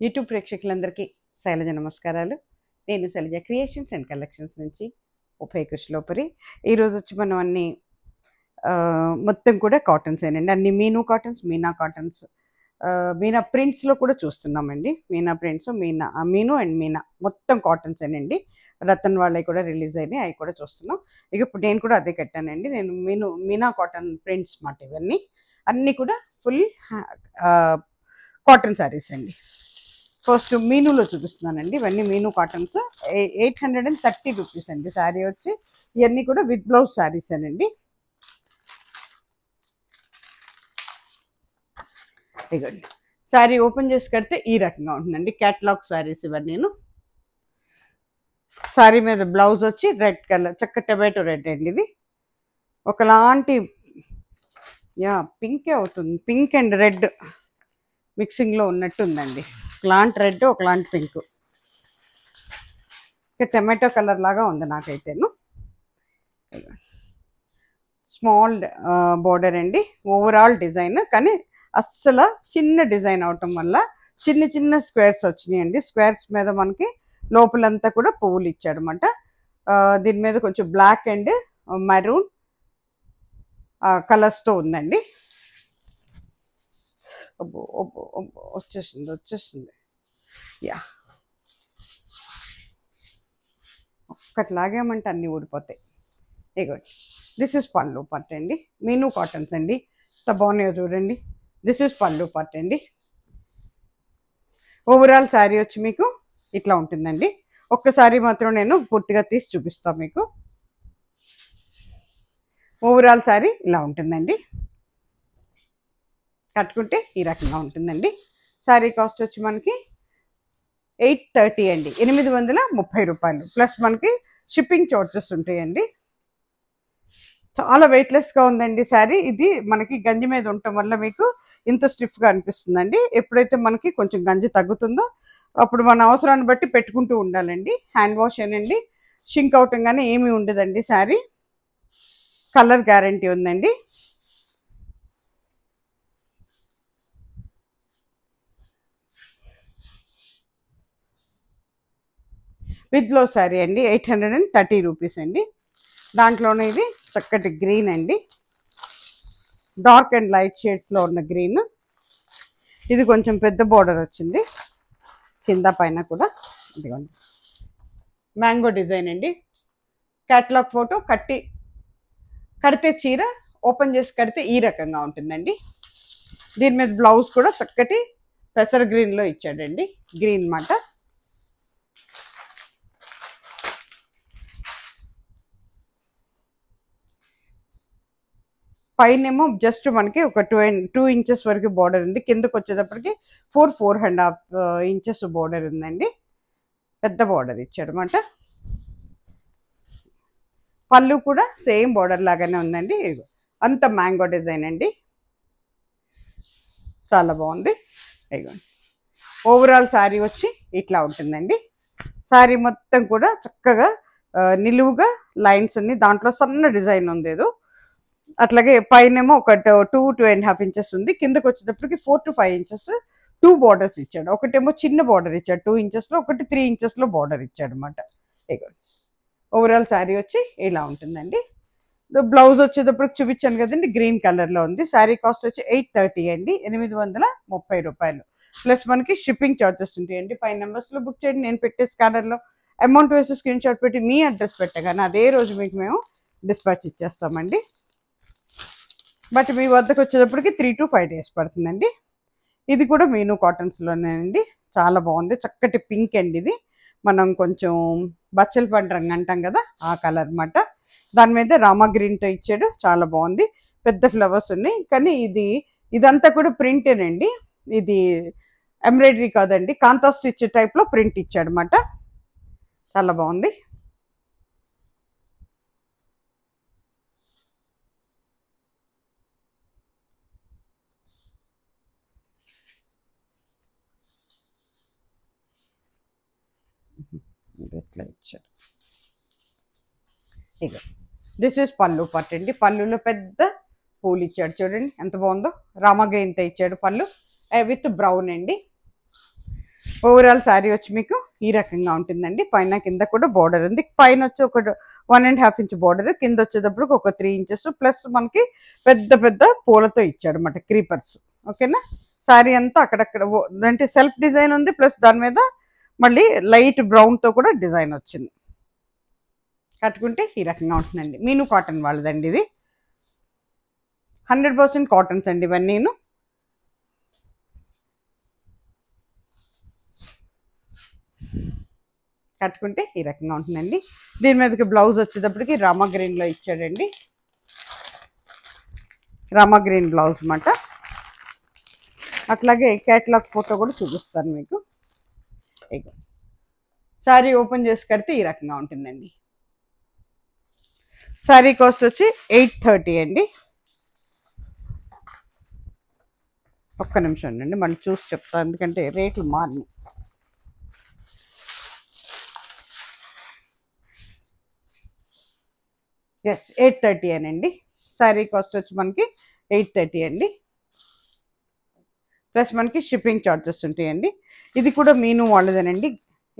YouTube ప్రేక్షకులందరికీ శైలజ నమస్కారాలు. నేను శైలజ క్రియేషన్స్ అండ్ కలెక్షన్స్ నుంచి ఉభయ కుశలోపరి. ఈరోజు వచ్చి మనం అన్ని మొత్తం కూడా కాటన్స్ ఏనండి. అన్ని మీనా కాటన్స్, మీనా ప్రింట్స్లో కూడా చూస్తున్నామండి. మీనా ప్రింట్స్, మీను అండ్ మీనా మొత్తం కాటన్స్ ఏనండి. రతన్ వాళ్ళవి కూడా రిలీజ్ అయినాయి, అవి కూడా చూస్తున్నాం. ఇక ఇప్పుడు నేను కూడా అదే కట్టానండి. నేను మీనా కాటన్ ప్రింట్స్ మాట ఇవన్నీ అన్నీ కూడా ఫుల్ కాటన్ శారీస్ అండి. ఫస్ట్ మీనులో చూపిస్తున్నానండి. ఇవన్నీ మీను కాటన్స్ 830 రూపీస్ అండి శారీ వచ్చి. ఇవన్నీ కూడా విత్ బ్లౌజ్ శారీస్ అనండి. ఇదిగోండి, శారీ ఓపెన్ చేసి కడితే ఈ రకంగా ఉంటుందండి. క్యాటలాగ్ శారీస్ ఇవన్నీ. శారీ మీద బ్లౌజ్ వచ్చి రెడ్ కలర్, చక్క టొమాటో రెడ్ అండి. ఇది ఒకలాంటి పింకే అవుతుంది, పింక్ అండ్ రెడ్ మిక్సింగ్లో ఉన్నట్టు ఉందండి. ఒకలాంటి రెడ్, ఒకలాంటి పింక్, టమాటో కలర్ లాగా ఉంది నాకైతేను. స్మాల్ బోర్డర్ అండి, ఓవరాల్ డిజైన్. కానీ అస్సలు చిన్న డిజైన్ అవటం వల్ల చిన్న చిన్న స్క్వేర్స్ వచ్చినాయండి. స్క్వేర్స్ మీద మనకి లోపలంతా కూడా పువ్వులు ఇచ్చాడనమాట. దీని మీద కొంచెం బ్లాక్ అండ్ మెరూన్ కలర్స్తో ఉందండి. వచ్చేస్తుంది యా, ఒక్కట్లాగేమంటే అన్నీ ఊడిపోతాయి. ఇగోండి, దిస్ ఇస్ పళ్ళు పార్ట్ అండి. మీను కాటన్స్ అండి, ఎంత బాగున్నాయో చూడండి. దిస్ ఇస్ పళ్ళు పార్ట్ అండి. ఓవరాల్ శారీ వచ్చి మీకు ఇట్లా ఉంటుందండి. ఒక్కసారి మాత్రం నేను పూర్తిగా తీసి చూపిస్తాను మీకు. ఓవరాల్ శారీ ఇలా ఉంటుందండి. కట్టుకుంటే ఈ రకంగా ఉంటుందండి. శారీ కాస్ట్ వచ్చి మనకి 830 అండి, 830 రూపాయలు. ప్లస్ మనకి షిప్పింగ్ చార్జెస్ ఉంటాయండి. చాలా వెయిట్లెస్గా ఉందండి శారీ. ఇది మనకి గంజి మీద ఉండటం వల్ల మీకు ఇంత స్టిఫ్గా అనిపిస్తుందండి. ఎప్పుడైతే మనకి కొంచెం గంజి తగ్గుతుందో అప్పుడు మన అవసరాన్ని బట్టి పెట్టుకుంటూ ఉండాలండి. హ్యాండ్ వాష్ అనండి, షింక్ అవటం కానీ ఏమీ ఉండదండి. శారీ కలర్ గ్యారంటీ ఉందండి. విత్ బ్లౌజ్ శారీ అండి, 830 రూపీస్ అండి. దాంట్లోనే ఇది చక్కటి గ్రీన్ అండి, డార్క్ అండ్ లైట్ షేడ్స్లో ఉన్న గ్రీన్. ఇది కొంచెం పెద్ద బోర్డర్ వచ్చింది కింద పైన కూడా. ఇదిగోండి, మ్యాంగో డిజైన్ అండి. క్యాటలాగ్ ఫోటో కడితే చీర ఓపెన్ చేసి కడితే ఈ రకంగా ఉంటుందండి. దీని మీద బ్లౌజ్ కూడా చక్కటి పెసర్ గ్రీన్లో ఇచ్చాడండి, గ్రీన్ మాట. పైనేమో జస్ట్ మనకి ఒక 2 ఇంచెస్ వరకు బోర్డర్ ఉంది. కిందకు వచ్చేటప్పటికి 4.5 ఇంచెస్ బోర్డర్ ఉందండి. పెద్ద బోర్డర్ ఇచ్చాడనమాట. పళ్ళు కూడా సేమ్ బోర్డర్ లాగానే ఉందండి. అంత మ్యాంగో డిజైన్ అండి, చాలా బాగుంది. ఇదిగోండి, ఓవరాల్ శారీ వచ్చి ఇట్లా ఉంటుందండి. శారీ మొత్తం కూడా చక్కగా నిలువుగా లైన్స్ ఉన్నాయి. దాంట్లో సన్న డిజైన్ ఉంది ఏదో. అట్లాగే పైనేమో ఒక 2.5 ఇంచెస్ ఉంది. కిందకు వచ్చేటప్పటికి 4 to 5 ఇంచెస్ 2 బార్డర్స్ ఇచ్చాడు. ఒకటేమో చిన్న బార్డర్ ఇచ్చాడు 2 ఇంచెస్లో, ఒకటి 3 ఇంచెస్లో బార్డర్ ఇచ్చాడు అనమాట. ఓవరాల్ శారీ వచ్చి ఇలా ఉంటుందండి. బ్లౌజ్ వచ్చేటప్పటికి చూపించాను కదండి, గ్రీన్ కలర్లో ఉంది. శారీ కాస్ట్ వచ్చి 830 అండి, 830 రూపాయలు. ప్లస్ మనకి షిప్పింగ్ ఛార్జెస్ ఉంటాయండి. 5 నెంబర్స్లో బుక్ చేయండి. నేను పెట్టే స్కానర్లో అమౌంట్ వేసి స్క్రీన్ షాట్ పెట్టి మీ అడ్రస్ పెట్టగానే అదే రోజు మీకు మేము డిస్పాచ్ ఇచ్చేస్తామండి. బట్ మీ వద్దకు వచ్చేటప్పటికి 3 to 5 days పడుతుందండి. ఇది కూడా మీను కాటన్స్లోనేనండి, చాలా బాగుంది. చక్కటి పింక్ అండి. ఇది మనం కొంచెం బచ్చల పండు రంగు అంటాం కదా, ఆ కలర్ అన్నమాట. దాని మీద రామా గ్రీన్తో ఇచ్చాడు, చాలా బాగుంది. పెద్ద ఫ్లవర్స్ ఉన్నాయి. కానీ ఇదంతా కూడా ప్రింటేనండి. ఇది ఎంబ్రాయిడరీ కాదండి, కాంతా స్టిచ్ టైప్లో ప్రింట్ ఇచ్చాడు అనమాట. చాలా బాగుంది. ఇట్లా ఇచ్చాడు. ఇక దిస్ ఇస్ పళ్ళు పార్ట్ అండి. పళ్ళులో పెద్ద పూలు ఇచ్చాడు చూడండి, ఎంత బాగుందో. రామా గ్రీన్తో ఇచ్చాడు పళ్ళు విత్ బ్రౌన్ అండి. ఓవరాల్ శారీ వచ్చి మీకు ఈ రకంగా ఉంటుందండి. పైన కింద కూడా బోర్డర్ ఉంది. పైన వచ్చి ఒక 1.5 ఇంచ్ బోర్డర్, కింద వచ్చేటప్పుడు ఒక 3 ఇంచెస్ ప్లస్ మనకి పెద్ద పెద్ద పూలతో ఇచ్చాడు అన్నమాట, క్రీపర్స్. ఓకేనా. శారీ అంతా అక్కడక్కడ అంటే సెల్ఫ్ డిజైన్ ఉంది, ప్లస్ దాని మీద మళ్ళీ లైట్ బ్రౌన్తో కూడా డిజైన్ వచ్చింది. కట్టుకుంటే ఈ రకంగా ఉంటుందండి. మీను కాటన్ వాళ్ళదండి ఇది. 100% కాటన్స్ అండి ఇవన్నీను. కట్టుకుంటే ఈ రకంగా ఉంటుందండి. దీని మీదకి బ్లౌజ్ వచ్చేటప్పటికి రామా గ్రీన్లో ఇచ్చాడండి. రామా గ్రీన్ బ్లౌజ్ అన్నమాట. అట్లాగే క్యాటలాగ్ ఫోటో కూడా చూపిస్తాను మీకు. శారీ ఓపెన్ చేసి కడితే ఈ రకంగా ఉంటుందండి. శారీ కాస్ట్ వచ్చి 830 అండి. ఒక్క నిమిషం అండి, మళ్ళీ చూసి చెప్తాను ఎందుకంటే రేట్లు మారినాయి. ఎస్ 830 అనండి. శారీ కాస్ట్ వచ్చి మనకి 830 అండి. ప్లస్ మనకి షిప్పింగ్ ఛార్జెస్ ఉంటాయండి. ఇది కూడా మీను వాళ్ళదేనండి.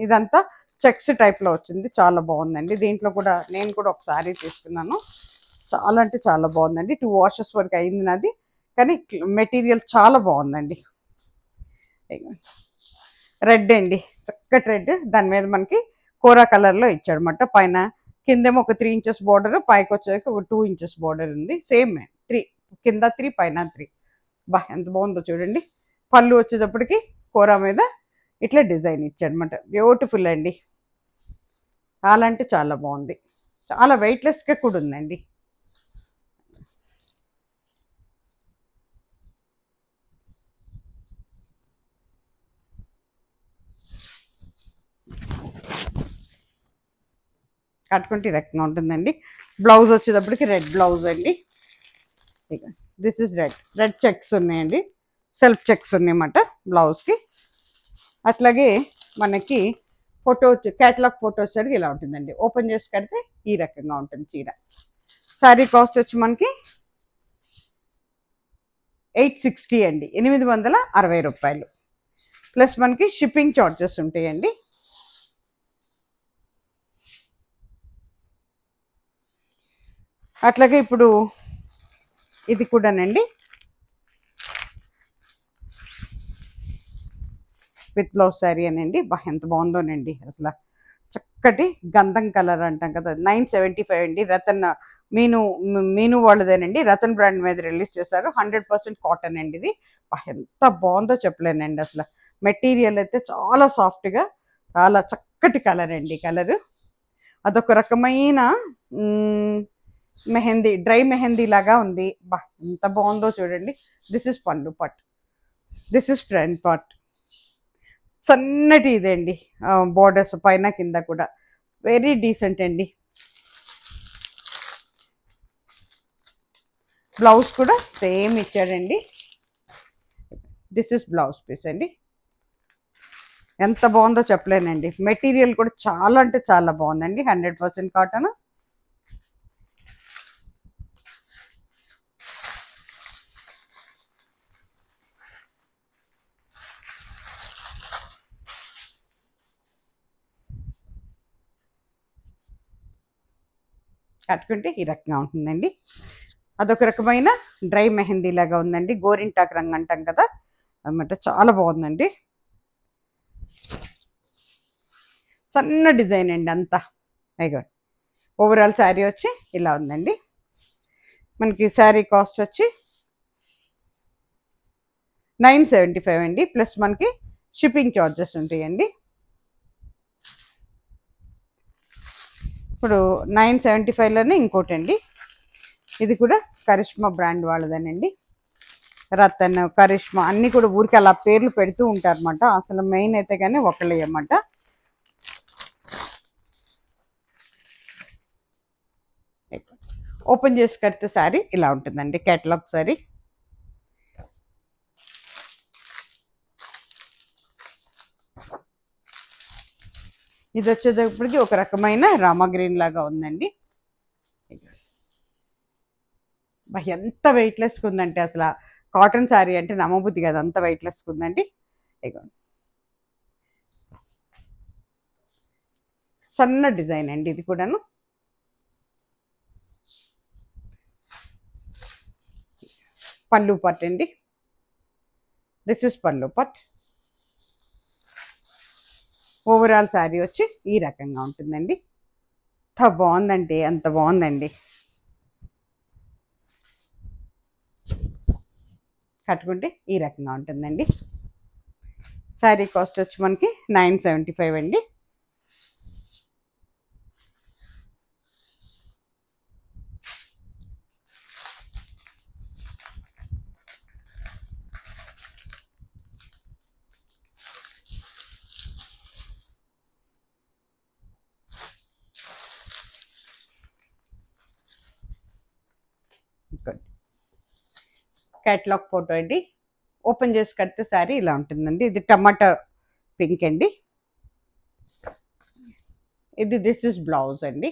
ఇదంతా చెక్స్ టైప్లో వచ్చింది, చాలా బాగుందండి. దీంట్లో కూడా నేను కూడా ఒక శారీ తీసుకున్నాను, చాలా అంటే చాలా బాగుందండి. 2 వాషెస్ వరకు అయింది నాది, కానీ మెటీరియల్ చాలా బాగుందండి. రెడ్ అండి, చక్కటి రెడ్. దాని మీద మనకి కోరా కలర్లో ఇచ్చాడు అన్నమాట. పైన కిందేమో ఒక 3 ఇంచెస్ బార్డర్, పైకి వచ్చేకి ఒక 2 ఇంచెస్ బార్డర్ ఉంది. సేమ్ 3, కింద 3 పైన 3. బా ఎంత బాగుందో చూడండి. పళ్ళు వచ్చేటప్పటికి కోరా మీద ఇట్లా డిజైన్ ఇచ్చాడు అనమాట. బ్యూటిఫుల్ అండి, చాలా అంటే చాలా బాగుంది. చాలా వెయిట్లెస్గా కూడా ఉందండి. కట్టుకుంటే ఈ రకంగా ఉంటుందండి. బ్లౌజ్ వచ్చేటప్పటికి రెడ్ బ్లౌజ్ అండి. దిస్ ఇస్ రెడ్ చెక్స్ ఉన్నాయండి, సెల్ఫ్ చెక్స్ ఉన్నాయన్నమాట బ్లౌజ్కి. అట్లాగే మనకి ఫోటో వచ్చి క్యాటలాగ్ ఫోటో వచ్చేసరికి ఇలా ఉంటుందండి. ఓపెన్ చేసి కడితే ఈ రకంగా ఉంటుంది చీర. శారీ కాస్ట్ వచ్చి మనకి 860 అండి, 860 రూపాయలు. ప్లస్ మనకి షిప్పింగ్ ఛార్జెస్ ఉంటాయండి. అట్లాగే ఇప్పుడు ఇది కూడానండి విత్ బ్లౌజ్ శారీ అనండి. బా ఎంత బాగుందోనండి, అసలు చక్కటి గంధం కలర్ అంటాం కదా. 975 అండి. రతన్ మీను వాళ్ళదేనండి, రతన్ బ్రాండ్ మీద రిలీజ్ చేశారు. 100% కాటన్ అండి ఇది. ఎంత బాగుందో చెప్పలేనండి అసలు. మెటీరియల్ అయితే చాలా సాఫ్ట్గా, చాలా చక్కటి కలర్ అండి. కలరు అదొక రకమైన మెహందీ, డ్రై మెహందీ లాగా ఉంది. బా ఎంత బాగుందో చూడండి. This is pallu part, this is front part. సన్నటి ఇదండి బోర్డర్స్ పైన కింద కూడా వెరీ డీసెంట్ అండి. బ్లౌజ్ కూడా సేమ్ ఇచ్చాడండి. దిస్ ఇస్ బ్లౌజ్ పీస్ అండి. ఎంత బాగుందో చెప్పలేనండి. మెటీరియల్ కూడా చాలా అంటే చాలా బాగుందండి. 100% కాటన్. కట్టుకుంటే ఈ రకంగా ఉంటుందండి. అదొక రకమైన డ్రై మెహందీ లాగా ఉందండి. గోరింటాకు రంగు అంటాం కదా అన్నమాట. చాలా బాగుందండి. సన్న డిజైన్ అండి అంతా. అయ్యో ఓవరాల్ శారీ వచ్చి ఇలా ఉందండి. మనకి శారీ కాస్ట్ వచ్చి 975 అండి. ప్లస్ మనకి షిప్పింగ్ ఛార్జెస్ ఉంటాయండి. ఇప్పుడు 975లోనే ఇంకోటి అండి. ఇది కూడా కరిష్మా బ్రాండ్ వాళ్ళదేనండి. రతన్, కరిష్మా అన్నీ కూడా ఊరికి అలా పేర్లు పెడుతూ ఉంటారు అన్నమాట. అసలు మెయిన్ అయితే కానీ ఒకళ్ళే అన్నమాట. ఓపెన్ చేసి కడితే శారీ ఇలా ఉంటుందండి, కేటలాగ్ శారీ. ఇది వచ్చేటప్పటికి ఒక రకమైన రామా గ్రీన్ లాగా ఉందండి. ఎంత వెయిట్లెస్గా ఉందంటే అసలు కాటన్ శారీ అంటే నమ్మబుద్ధి కదా, అంత వెయిట్లెస్గా ఉందండి. సన్న డిజైన్ అండి ఇది కూడాను. పళ్ళు పార్ట్ అండి. This is pallu part. Overall sari వచ్చి ఈ రకంగా ఉంటుందండి. అంత బాగుందండి, అంత బాగుందండి. కట్టుకుంటే ఈ రకంగా ఉంటుందండి. శారీ కాస్ట్ వచ్చి మనకి 975 అండి. క్యాటలాగ్ ఫోటో అండి. ఓపెన్ చేసి కడితే శారీ ఇలా ఉంటుందండి. ఇది టమాటా పింక్ అండి. ఇది దిస్ ఇస్ బ్లౌజ్ అండి.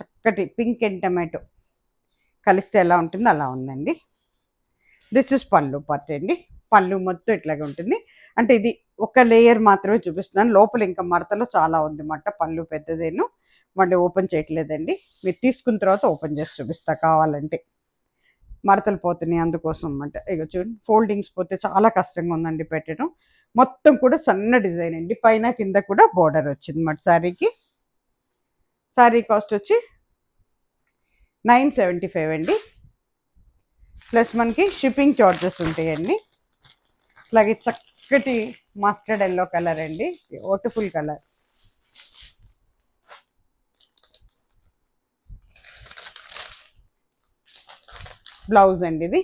చక్కటి పింక్ అండ్ టమాటో కలిస్తే ఎలా ఉంటుందో అలా ఉందండి. దిస్ ఇస్ పళ్ళు పార్ట్ అండి. పళ్ళు మొత్తం ఇట్లాగే ఉంటుంది. అంటే ఇది ఒక లేయర్ మాత్రమే చూపిస్తున్నాను. లోపల ఇంకా మడతలో చాలా ఉంది మాట. పళ్ళు పెద్దదేను, మళ్ళీ ఓపెన్ చేయట్లేదండి. మీరు తీసుకున్న తర్వాత ఓపెన్ చేసి చూపిస్తా కావాలంటే. మడతలు పోతున్నాయి అందుకోసం అన్నమాట. ఇక చూడండి, ఫోల్డింగ్స్ పోతే చాలా కష్టంగా ఉందండి పెట్టడం. మొత్తం కూడా సన్న డిజైన్ అండి. పైన కింద కూడా బోర్డర్ వచ్చింది మాట శారీకి. శారీ కాస్ట్ వచ్చి 975 అండి. ప్లస్ మనకి షిప్పింగ్ చార్జెస్ ఉంటాయండి. అలాగే చక్కటి మస్టర్డ్ ఎల్లో కలర్ అండి, బ్యూటిఫుల్ కలర్. బ్లౌజ్ అండి ఇది.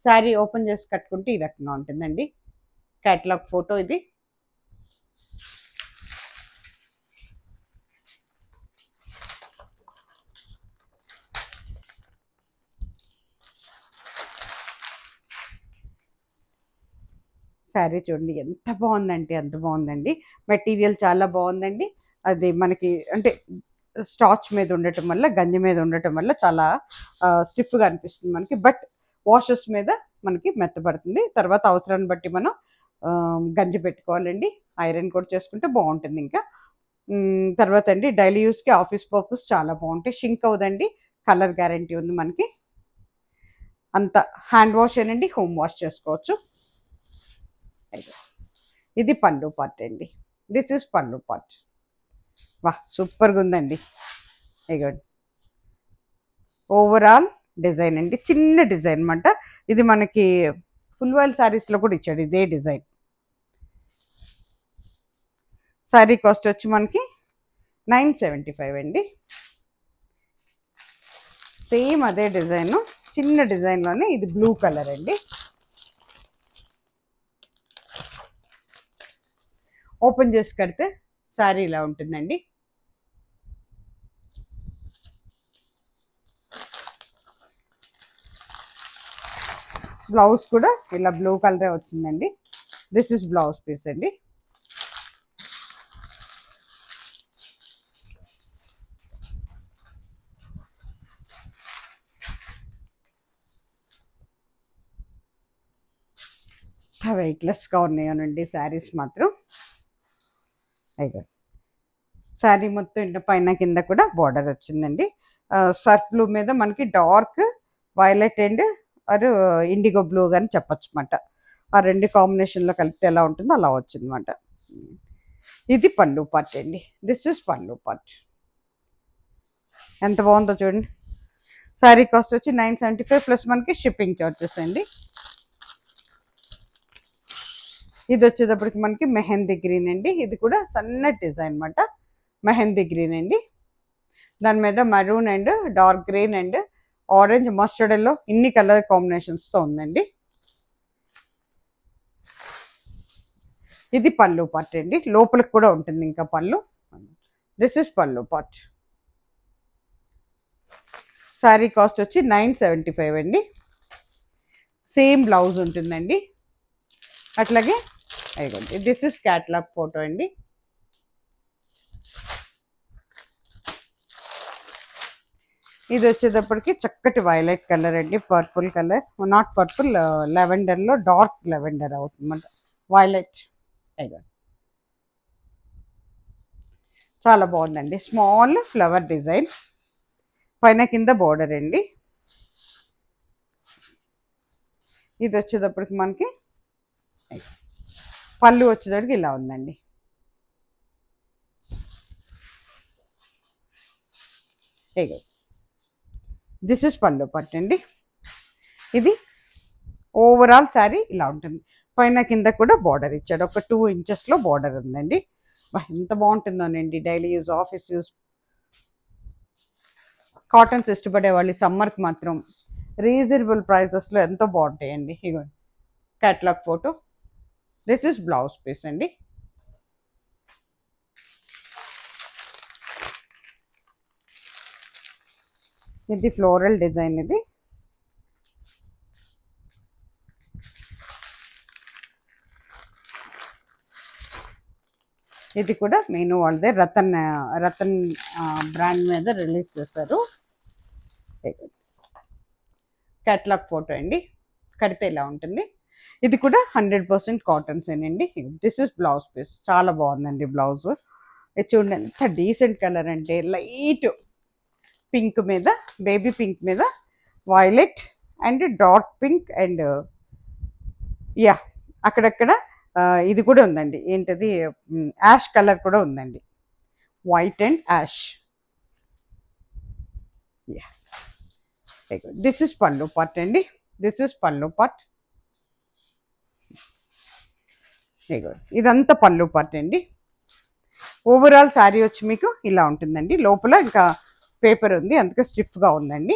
శారీ ఓపెన్ చేసి కట్టుకుంటే ఈ రకంగా ఉంటుందండి. క్యాటలాగ్ ఫోటో ఇది. శారీ చూడండి ఎంత బాగుందంటే అంత బాగుందండి. మెటీరియల్ చాలా బాగుందండి. అది మనకి అంటే స్టార్చ్ మీద ఉండటం వల్ల, గంజి మీద ఉండటం వల్ల చాలా స్టిఫ్గా అనిపిస్తుంది మనకి. బట్ వాషెస్ మీద మనకి మెత్తబడుతుంది. తర్వాత అవసరాన్ని బట్టి మనం గంజి పెట్టుకోవాలండి. ఐరన్ కూడా చేసుకుంటే బాగుంటుంది. ఇంకా తర్వాత అండి డైలీ యూస్కి, ఆఫీస్ పర్పస్ చాలా బాగుంటాయి. షింక్ అవుదండి. కలర్ గ్యారంటీ ఉంది మనకి. అంత హ్యాండ్ వాష్ ఏనండి, హోమ్ వాష్ చేసుకోవచ్చు. ఇది పళ్ళు పార్ట్ అండి. This is pallu part. వా సూపర్గా ఉందండి. ఇగోండి ఓవరాల్ డిజైన్ అండి. చిన్న డిజైన్ అన్నమాట. ఇది మనకి ఫుల్ వైల్ శారీస్లో కూడా ఇచ్చాడు ఇదే డిజైన్. శారీ కాస్ట్ వచ్చి మనకి 975 అండి. సేమ్ అదే డిజైన్, చిన్న డిజైన్లోనే ఇది బ్లూ కలర్ అండి. ఓపెన్ చేసి కడితే శారీ ఇలా ఉంటుందండి. బ్లౌజ్ కూడా ఇలా బ్లూ కలరే వచ్చిందండి. దిస్ ఇస్ బ్లౌజ్ పీస్ అండి. వెయిట్లెస్గా ఉన్నాయనండి శారీస్ మాత్రం. అయితే శారీ మొత్తం ఇంట పైన కింద కూడా బార్డర్ వచ్చిందండి. సర్ఫ్ బ్లూ మీద మనకి డార్క్ వైలెట్ అండ్ ఆరు ఇండిగో బ్లూ కానీ చెప్పచ్చు అన్నమాట. ఆ రెండు కాంబినేషన్లో కలిపితే ఎలా ఉంటుందో అలా వచ్చిందన్నమాట. ఇది పళ్ళు పార్ట్ అండి. This is pallu part. ఎంత బాగుందో చూడండి. శారీ కాస్ట్ వచ్చి 975 ప్లస్ మనకి షిప్పింగ్ చార్జెస్ అండి. ఇది వచ్చేటప్పటికి మనకి మెహందీ గ్రీన్ అండి. ఇది కూడా సన్న డిజైన్ అన్నమాట. మెహందీ గ్రీన్ అండి. దాని మీద maroon and dark green and orange, mustard yellow ఇన్ని కలర్ కాంబినేషన్స్తో ఉందండి. ఇది పళ్ళు పార్ట్ అండి. లోపలికి కూడా ఉంటుంది ఇంకా పళ్ళు. This is pallu part. Sari cost వచ్చి 975 అండి. సేమ్ బ్లౌజ్ ఉంటుందండి. అట్లాగే అయిపోయింది. దిస్ ఇస్ క్యాటలాగ్ ఫోటో అండి. ఇది వచ్చేటప్పటికి చక్కటి వైలెట్ కలర్ అండి, పర్పుల్ కలర్, నాట్ పర్పుల్, లెవెండర్లో డార్క్ లెవెండర్ అవుతుందన్నమాట, వైలెట్. అయిపోయింది. చాలా బాగుందండి. స్మాల్ ఫ్లవర్ డిజైన్, పైన కింద బోర్డర్ అండి. ఇది వచ్చేటప్పటికి మనకి పళ్ళు వచ్చేటప్పటికి ఇలా ఉందండి. దిస్ ఇస్ పళ్ళు పట్టు అండి. ఇది ఓవరాల్ శారీ ఇలా ఉంటుంది. పైన కింద కూడా బార్డర్ ఇచ్చాడు, ఒక 2 ఇంచెస్లో బార్డర్ ఉందండి. ఎంత బాగుంటుందోనండి, daily use, office use, cottons ఇష్టపడే వాళ్ళు సమ్మర్కి మాత్రం రీజనబుల్ ప్రైజెస్లో ఎంతో బాగుంటాయండి. ఇగో catalogue photo. This is blouse piece అండి. ఇది ఫ్లోరల్ డిజైన్. ఇది కూడా మీను వాళ్ళదే, రతన్ బ్రాండ్ మీద రిలీజ్ చేస్తారు. క్యాటలాగ్ ఫోటో అండి. కడితే ఇలా ఉంటుంది. ఇది కూడా 100% కాటన్సేనండి. This is blouse piece. చాలా బాగుందండి బ్లౌజ్. ఇది చూడండి ఎంత డీసెంట్ కలర్ అంటే, లైట్ పింక్ మీద, బేబీ పింక్ మీద violet and dark pink and yeah అక్కడక్కడ ఇది కూడా ఉందండి, ఏంటది, యాష్ కలర్ కూడా ఉందండి, white and ash. Yeah this is pallu part అండి. This is pallu part. ఇదంతా పళ్ళు పార్ట్ అండి. ఓవరాల్ శారీ వచ్చి మీకు ఇలా ఉంటుందండి. లోపల ఇంకా పేపర్ ఉంది, అందుకే స్టిఫ్గా ఉందండి.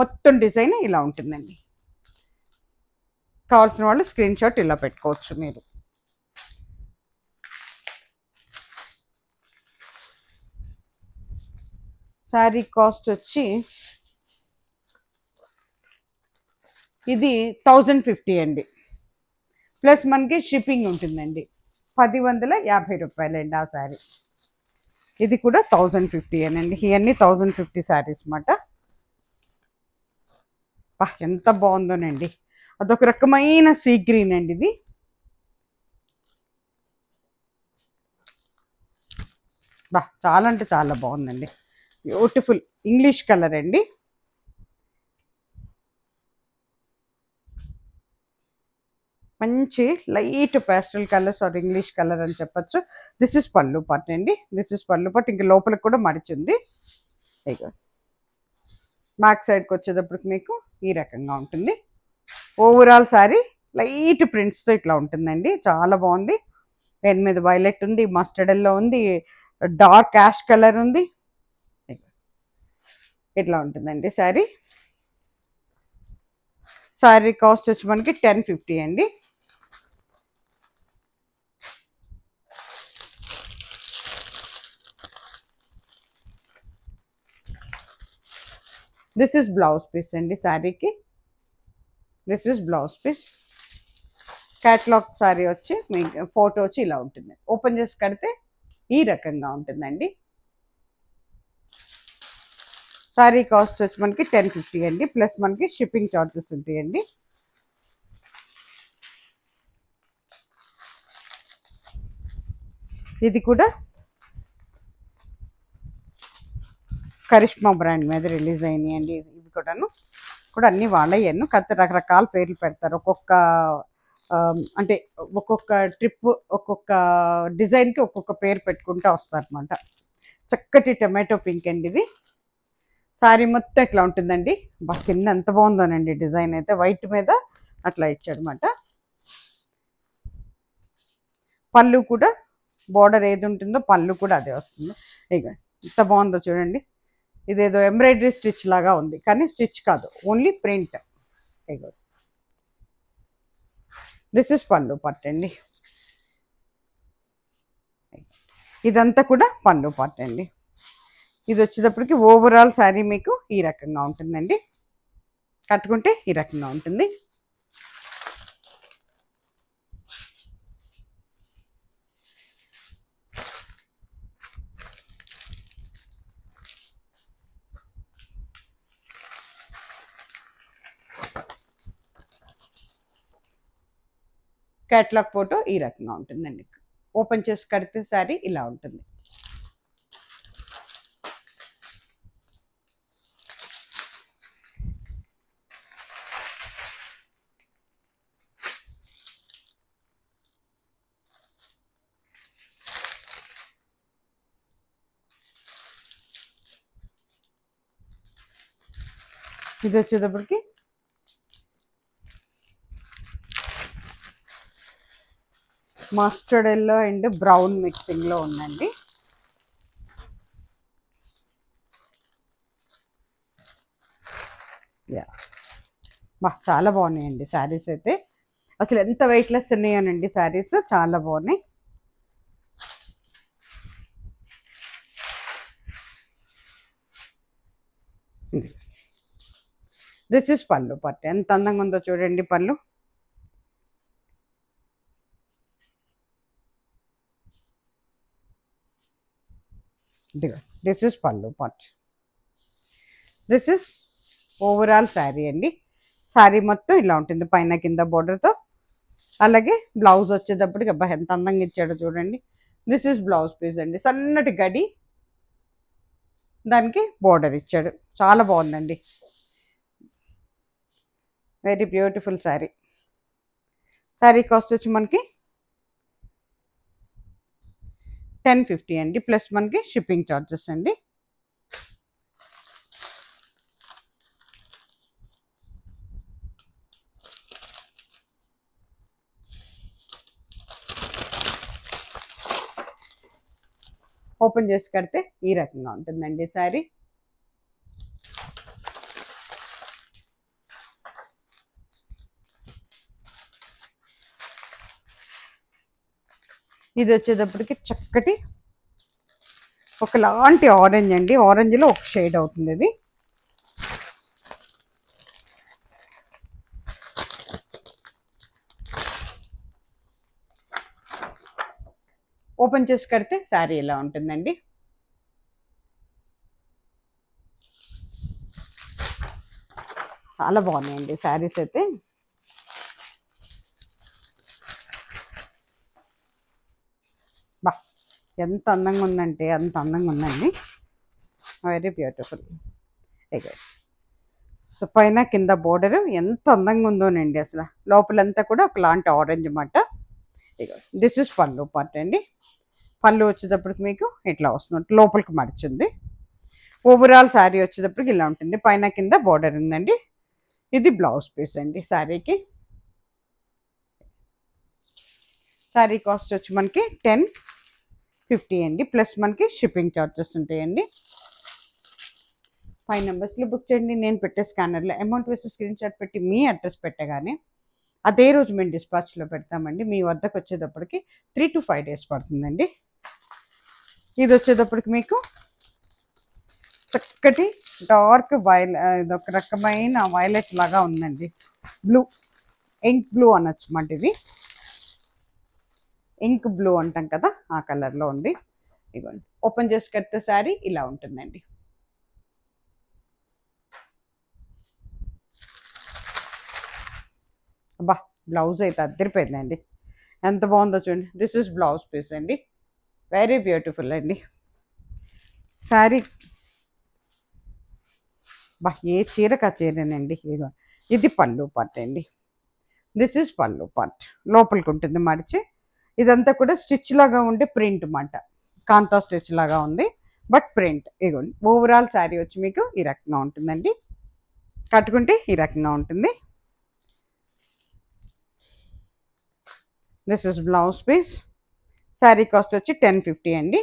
మొత్తం డిజైన్ ఇలా ఉంటుందండి. కావాల్సిన వాళ్ళు స్క్రీన్ షాట్ ఇలా పెట్టుకోవచ్చు మీరు. శారీ కాస్ట్ వచ్చి ఇది 1050 అండి, ప్లస్ మనకి షిప్పింగ్ ఉంటుందండి. 1050 రూపాయలండి ఆ శారీ. ఇది కూడా 1050 అనండి. ఇవన్నీ 1050 శారీస్ అన్నమాట. ఎంత బాగుందోనండి. అదొక రకమైన సీ గ్రీన్ అండి. ఇది చాలా అంటే చాలా బాగుందండి. బ్యూటిఫుల్ ఇంగ్లీష్ కలర్ అండి. మంచి light pastel colours are English colour అని చెప్పచ్చు. దిస్ ఇస్ పళ్ళు పార్ట్ అండి. This is pallu part. ఇంకా లోపలికి కూడా మడిచింది. బ్యాక్ సైడ్కి వచ్చేటప్పటికి మీకు ఈ రకంగా ఉంటుంది. ఓవరాల్ శారీ లైట్ ప్రింట్స్తో ఇట్లా ఉంటుందండి. చాలా బాగుంది. దాని మీద వైలెట్ ఉంది, మస్టర్డ్ ఎల్లో ఉంది, డార్క్ యాష్ కలర్ ఉంది. ఇట్లా ఉంటుందండి శారీ. శారీ కాస్ట్ వచ్చి మనకి 1050 అండి. దిస్ ఇస్ బ్లౌజ్ పీస్ అండి శారీకి. This is blouse piece. Catalogue sari వచ్చి మీకు ఫోటో వచ్చి ఇలా ఉంటుంది. ఓపెన్ చేసి కడితే ఈ రకంగా ఉంటుందండి. శారీ కాస్ట్ వచ్చి మనకి 1050 అండి, ప్లస్ మనకి షిప్పింగ్ ఛార్జెస్ ఉంటాయండి. ఇది కూడా కరిష్మా బ్రాండ్ మీద రిలీజ్ అయినాయి అండి. ఇది కూడా అన్నీ వాళ్ళయ్యాను, కాకపోతే రకరకాల పేర్లు పెడతారు. ఒక్కొక్క ట్రిప్, ఒక్కొక్క డిజైన్కి ఒక్కొక్క పేరు పెట్టుకుంటూ వస్తారనమాట. చక్కటి టొమాటో పింక్ అండి ఇది. శారీ మొత్తం ఇట్లా ఉంటుందండి. కింద ఎంత బాగుందోనండి డిజైన్ అయితే, వైట్ మీద అట్లా ఇచ్చాడనమాట. పళ్ళు కూడా బోర్డర్ ఏది ఉంటుందో పళ్ళు కూడా అదే వస్తుంది. ఇక ఎంత బాగుందో చూడండి. ఇదేదో ఎంబ్రాయిడరీ స్టిచ్ లాగా ఉంది, కానీ స్టిచ్ కాదు, only print. This is pallu part అండి. ఇదంతా కూడా పళ్ళు పార్ట్ అండి. ఇది వచ్చేటప్పటికి ఓవరాల్ శారీ మీకు ఈ రకంగా ఉంటుందండి. కట్టుకుంటే ఈ రకంగా ఉంటుంది. క్యాట్లాగ్ ఫోటో ఈ రకంగా ఉంటుందండి. ఓపెన్ చేసి కడితే సారీ ఇలా ఉంటుంది. ఇది వచ్చేటప్పటికి మస్టర్డ్ ఎల్లో అండ్ బ్రౌన్ మిక్సింగ్లో ఉందండి. యా చాలా బాగున్నాయండి శారీస్ అయితే. అసలు ఎంత వెయిట్లెస్ ఉన్నాయోనండి శారీస్, చాలా బాగున్నాయి. This is pallu part. ఎంత అందంగా ఉందో చూడండి పళ్ళు. This is pallu part. This is overall sari అండి. శారీ మొత్తం ఇలా ఉంటుంది పైన కింద బోర్డర్తో. అలాగే బ్లౌజ్ వచ్చేటప్పటికి అబ్బా ఎంత అందంగా ఇచ్చాడో చూడండి. దిస్ ఇస్ బ్లౌజ్ పీస్ అండి. సన్నటి గడి, దానికి బోర్డర్ ఇచ్చాడు. చాలా బాగుందండి. Very beautiful sari. Sari cost వచ్చి మనకి 1050 అండి, ప్లస్ మనకి షిప్పింగ్ ఛార్జెస్ అండి. ఓపెన్ చేసి కడితే ఈ రకంగా ఉంటుందండి శారీ. ఇది వచ్చేటప్పటికి చక్కటి ఒకలాంటి ఆరెంజ్ అండి. ఆరెంజ్లో ఒక షేడ్ అవుతుంది ఇది. ఓపెన్ చేసి కడితే శారీ ఇలా ఉంటుందండి. చాలా బాగున్నాయండి శారీస్ అయితే. ఎంత అందంగా ఉందంటే అంత అందంగా ఉందండి. Very beautiful. సో పైన కింద బోర్డర్ ఎంత అందంగా ఉందోనండి. అసలు లోపలంతా కూడా ఒకలాంటి ఆరెంజ్ అన్నమాట. దిస్ ఇస్ పళ్ళు పార్ట్ అండి. పళ్ళు వచ్చేటప్పటికి మీకు ఇట్లా వస్తుంది, లోపలికి మడిచింది. ఓవరాల్ శారీ వచ్చేటప్పటికి ఇలా ఉంటుంది. పైన కింద బోర్డర్ ఉందండి. ఇది బ్లౌజ్ పీస్ అండి శారీకి. శారీ కాస్ట్ వచ్చి మనకి 1050 అండి, ప్లస్ మనకి షిప్పింగ్ ఛార్జెస్ ఉంటాయండి. 5 నెంబర్స్లో బుక్ చేయండి. నేను పెట్టే స్కానర్లో అమౌంట్ వేసి స్క్రీన్ షాట్ పెట్టి మీ అడ్రస్ పెట్టగానే అదే రోజు మేము డిస్పాచ్లో పెడతామండి. మీ వద్దకు వచ్చేటప్పటికి 3 to 5 days పడుతుందండి. ఇది వచ్చేటప్పటికి మీకు చక్కటి డార్క్ ఇది ఒక రకమైన వైలెట్ లాగా ఉందండి. బ్లూ, ఇంక్ బ్లూ అనొచ్చు మాట. ఇది ఇంక్ బ్లూ అంటాం కదా, ఆ కలర్లో ఉంది. ఇదిగోండి, ఓపెన్ చేసి కడితే శారీ ఇలా ఉంటుందండి. అబ్బా బ్లౌజ్ అయితే అద్దరిపోయిందండి. ఎంత బాగుందో చూడండి. దిస్ ఇస్ బ్లౌజ్ పీస్ అండి. వెరీ బ్యూటిఫుల్ అండి శారీ. బా ఏ చీరకు ఆ చీరనండి. ఇది పళ్ళు పార్ట్ అండి. This is pallu part. లోపలికి ఉంటుంది మడిచి. ఇదంతా కూడా స్టిచ్ లాగా ఉండే ప్రింట్ మాట, కాంతా స్టిచ్ లాగా ఉంది, బట్ ప్రింట్. ఇదిగోండి, ఓవరాల్ శారీ వచ్చి మీకు ఈ రకంగా ఉంటుందండి. కట్టుకుంటే ఈ రకంగా ఉంటుంది. This is blouse piece. Sari cost వచ్చి 1050 అండి.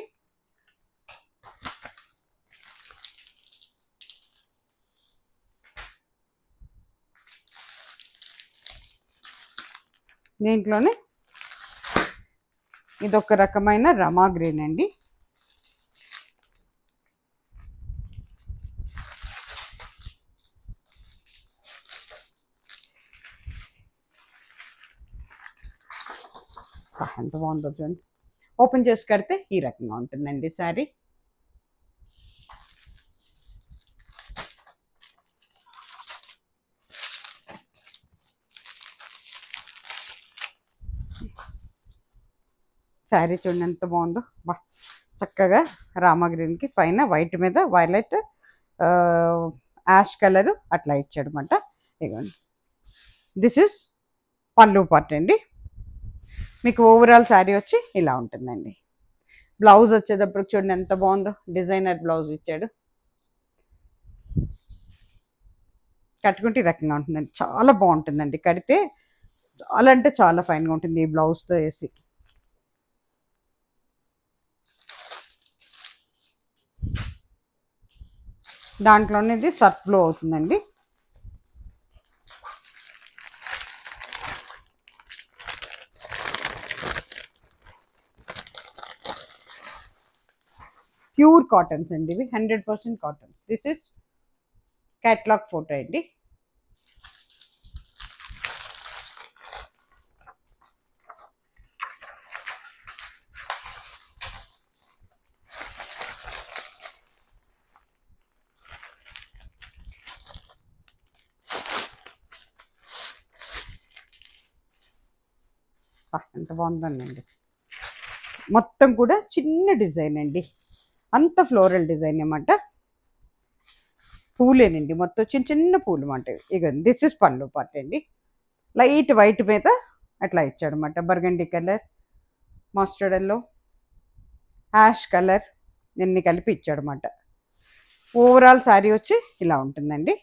దీంట్లోనే ఇదొక రకమైన రమా గ్రీన్ అండి. ఎంత బాగుందో చూడండి. ఓపెన్ చేసి కడితే ఈ రకంగా ఉంటుందండి శారీ. శారీ చూడండి ఎంత బాగుందో. బా చక్కగా రామా గ్రీన్కి పైన వైట్ మీద వైలెట్ యాష్ కలరు అట్లా ఇచ్చాడు అనమాట. ఇదిగోండి, దిస్ ఇస్ పళ్ళు పార్ట్ అండి. మీకు ఓవరాల్ శారీ వచ్చి ఇలా ఉంటుందండి. బ్లౌజ్ వచ్చేటప్పుడు చూడండి ఎంత బాగుందో, డిజైనర్ బ్లౌజ్ ఇచ్చాడు. కట్టుకుంటే ఈ రకంగా ఉంటుందండి. చాలా బాగుంటుందండి, కడితే చాలా అంటే చాలా ఫైన్గా ఉంటుంది ఈ బ్లౌజ్తో వేసి. దాంట్లోనే ఇది సర్ఫ్లో అవుతుందండి. ప్యూర్ కాటన్స్ అండి ఇవి, 100% cottons. This is catalogue photo అండి. ఎంత బాగుందండి. మొత్తం కూడా చిన్న డిజైన్ అండి, అంత ఫ్లోరల్ డిజైన్ అన్నమాట. పూలేనండి, మొత్తం చిన్న చిన్న పూలు అన్నమాట. ఇక దిస్ ఇస్ పళ్ళు పార్ట్ అండి. లైట్ వైట్ మీద అట్లా ఇచ్చాడు అనమాట. Burgundy colour, mustard yellow, ash colour ఇన్ని కలిపి ఇచ్చాడు అనమాట. ఓవరాల్ శారీ వచ్చి ఇలా ఉంటుందండి.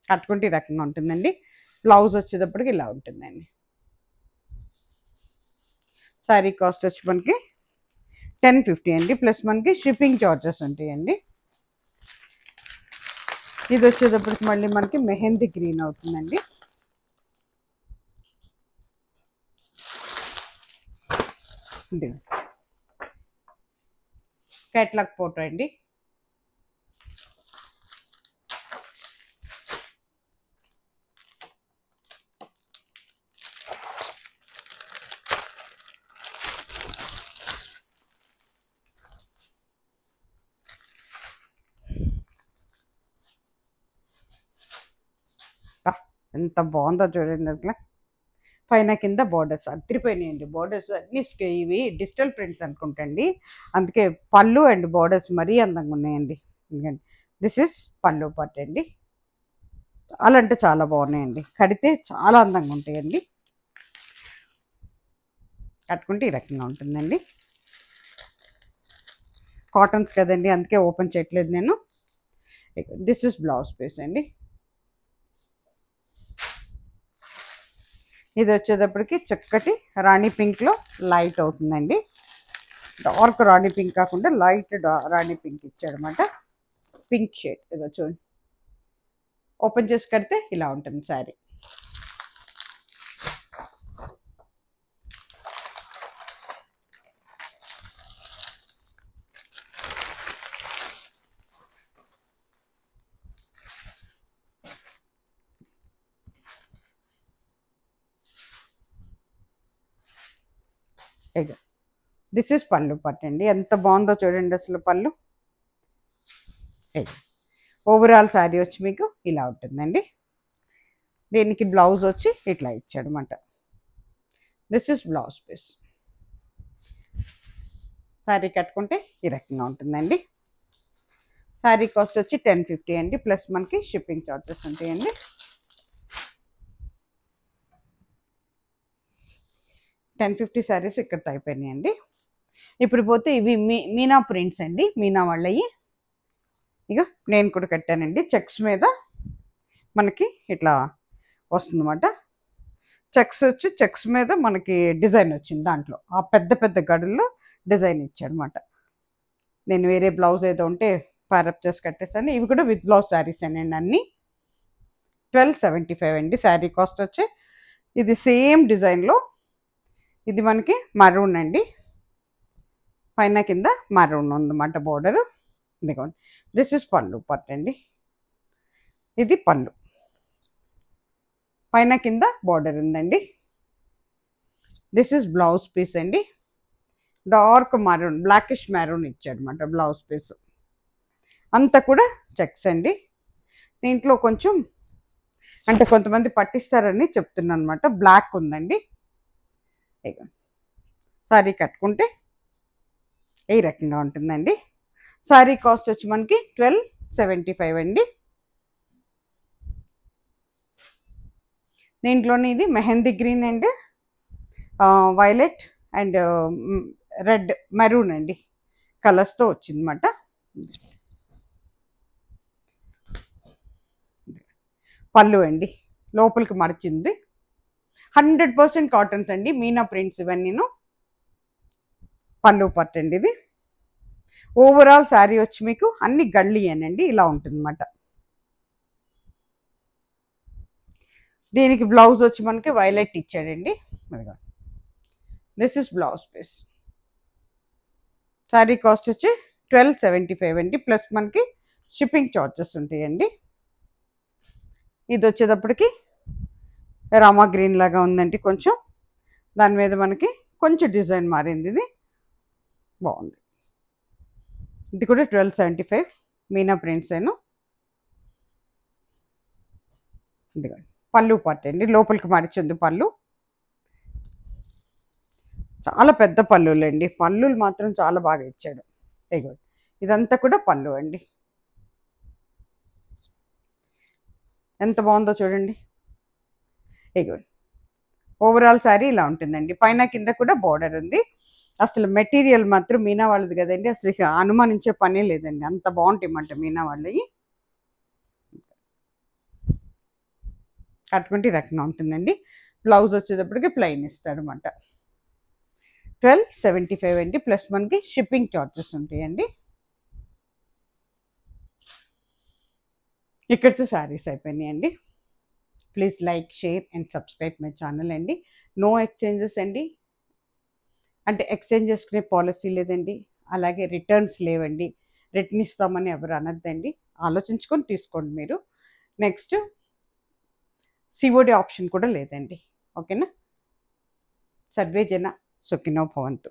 కట్టుకుంటే ఈ రకంగా ఉంటుందండి. బ్లౌజ్ వచ్చేటప్పటికి ఇలా ఉంటుందండి. శారీ కాస్ట్ వచ్చి మనకి 1050 అండి, ప్లస్ మనకి షిప్పింగ్ చార్జెస్ ఉంటాయండి. ఇది వచ్చేటప్పటికి మళ్ళీ మనకి మెహందీ గ్రీన్ అవుతుందండి. కేటలాగ్ ఫోటో అండి. ఎంత బాగుందో చూడండి. అట్లా పైన కింద బోర్డర్స్ అద్దరిపోయినాయండి. బోర్డర్స్ అన్ని ఇవి డిజిటల్ ప్రింట్స్ అనుకుంటండి, అందుకే పళ్ళు అండ్ బోర్డర్స్ మరీ అందంగా ఉన్నాయండి. దిస్ ఇస్ పళ్ళు పార్ట్ అండి. చాలా అంటే చాలా బాగున్నాయండి, కడితే చాలా అందంగా ఉంటాయండి. కట్టుకుంటే ఈ రకంగా ఉంటుందండి. కాటన్స్ కదండి, అందుకే ఓపెన్ చేయట్లేదు నేను. దిస్ ఇస్ బ్లౌజ్ పీస్ అండి. ఇది వచ్చేటప్పటికి చక్కటి రాణి పింక్లో లైట్ అవుతుందండి. డార్క్ రాణి పింక్ కాకుండా లైట్ రాణి పింక్ ఇచ్చాడనమాట. పింక్ షేడ్ ఇదో చూడండి. ఓపెన్ చేసి కడితే ఇలా ఉంటుంది sari. This is pallu part అండి. ఎంత బాగుందో చూడండి అసలు పళ్ళు. ఓవరాల్ శారీ వచ్చి మీకు ఇలా ఉంటుందండి. దీనికి బ్లౌజ్ వచ్చి ఇట్లా ఇచ్చాడు అనమాట. This is blouse piece. Sari కట్టుకుంటే ఈ రకంగా ఉంటుందండి. శారీ కాస్ట్ వచ్చి 1050 అండి, ప్లస్ మనకి షిప్పింగ్ చార్జెస్ ఉంటాయండి. $1050 శారీస్ ఇక్కడితో అయిపోయినాయండి. ఇప్పుడు పోతే ఇవి మీనా ప్రింట్స్ అండి, మీనా వాళ్ళవి. ఇక నేను కూడా కట్టానండి. చెక్స్ మీద మనకి ఇట్లా వస్తుందన్నమాట. చెక్స్ వచ్చి చెక్స్ మీద మనకి డిజైన్ వచ్చింది. దాంట్లో ఆ పెద్ద పెద్ద గడుల్లో డిజైన్ ఇచ్చాడనమాట. నేను వేరే బ్లౌజ్ ఏదో ఉంటే ప్యారప్ చేసి కట్టేసాను. ఇవి కూడా విత్ బ్లౌజ్ శారీస్ అండి అన్నీ. 1275 అండి శారీ కాస్ట్ వచ్చి. ఇది సేమ్ డిజైన్లో, ఇది మనకి మరూన్ అండి, పైన కింద మరూన్ ఉందన్నమాట బోర్డరు. ఇదిగోండి, దిస్ ఇస్ పళ్ళు పార్ట్ అండి. ఇది పళ్ళు, పైన కింద బోర్డర్ ఉందండి. దిస్ ఇస్ బ్లౌజ్ పీస్ అండి. డార్క్ మెరూన్, బ్లాకిష్ మెరూన్ ఇచ్చాడనమాట బ్లౌజ్ పీస్. అంతా కూడా చెక్స్ అండి. దీంట్లో కొంచెం అంటే కొంతమంది పట్టిస్తారని చెప్తున్నాను అనమాట. బ్లాక్ ఉందండి. ఇక సారీ కట్టుకుంటే ఈ రకంగా ఉంటుందండి. సారీ కాస్ట్ వచ్చి మనకి 1275 అండి. దీంట్లోనే ఇది mehndi green and violet and red maroon అండి కలర్స్తో వచ్చిందన్నమాట. పళ్ళు అండి లోపలికి మడిచింది. 100% కాటన్స్ అండి, మీనా ప్రింట్స్ ఇవన్నీను. పళ్ళు పట్టండి ఇది. ఓవరాల్ శారీ వచ్చి మీకు అన్ని గళ్ళీ అనండి ఇలా ఉంటుందన్నమాట. దీనికి బ్లౌజ్ వచ్చి మనకి వైలెట్ ఇచ్చాడండి. This is blouse piece. Sari cost వచ్చి 1275 అండి, ప్లస్ మనకి షిప్పింగ్ చార్జెస్ ఉంటాయండి. ఇది వచ్చేటప్పటికి రామా గ్రీన్ లాగా ఉందండి కొంచెం. దాని మీద మనకి కొంచెం డిజైన్ మారింది. ఇది బాగుంది. ఇది కూడా 1275 మీనా ప్రింట్స్ ఏను. ఇదిగోండి పళ్ళు పార్ట్ అండి, లోపలికి మడిచింది పళ్ళు. చాలా పెద్ద పళ్ళులండి, పళ్ళులు మాత్రం చాలా బాగా ఇచ్చాడు. ఇదిగోండి ఇదంతా కూడా పళ్ళు అండి. ఎంత బాగుందో చూడండి. ఇదిగోండి ఓవరాల్ శారీ ఇలా ఉంటుందండి. పైన కింద కూడా బోర్డర్ ఉంది. అసలు మెటీరియల్ మాత్రం మీనా వాళ్ళది కదండి, అసలు అనుమానించే పనే లేదండి, అంత బాగుంటాయన్నమాట మీనా వాళ్ళవి. కట్టుకుంటే రకంగా ఉంటుందండి. బ్లౌజ్ వచ్చేటప్పటికి ప్లెయిన్ ఇస్తాడు అనమాట. 1275 అండి, ప్లస్ మనకి షిప్పింగ్ చార్జెస్ ఉంటాయండి. ఇక్కడితో శారీస్ అయిపోయినాయండి. Please like, share and subscribe my channel అండి. నో ఎక్స్చేంజెస్ అండి, అంటే ఎక్స్చేంజ్ చేసుకునే పాలసీ లేదండి. అలాగే రిటర్న్స్ లేవండి. రిటర్న్ ఇస్తామని ఎవరు అనద్దండి, ఆలోచించుకొని తీసుకోండి మీరు. నెక్స్ట్ సిఓడి ఆప్షన్ కూడా లేదండి. ఓకేనా? సర్వే జన సుఖినో భవంతు.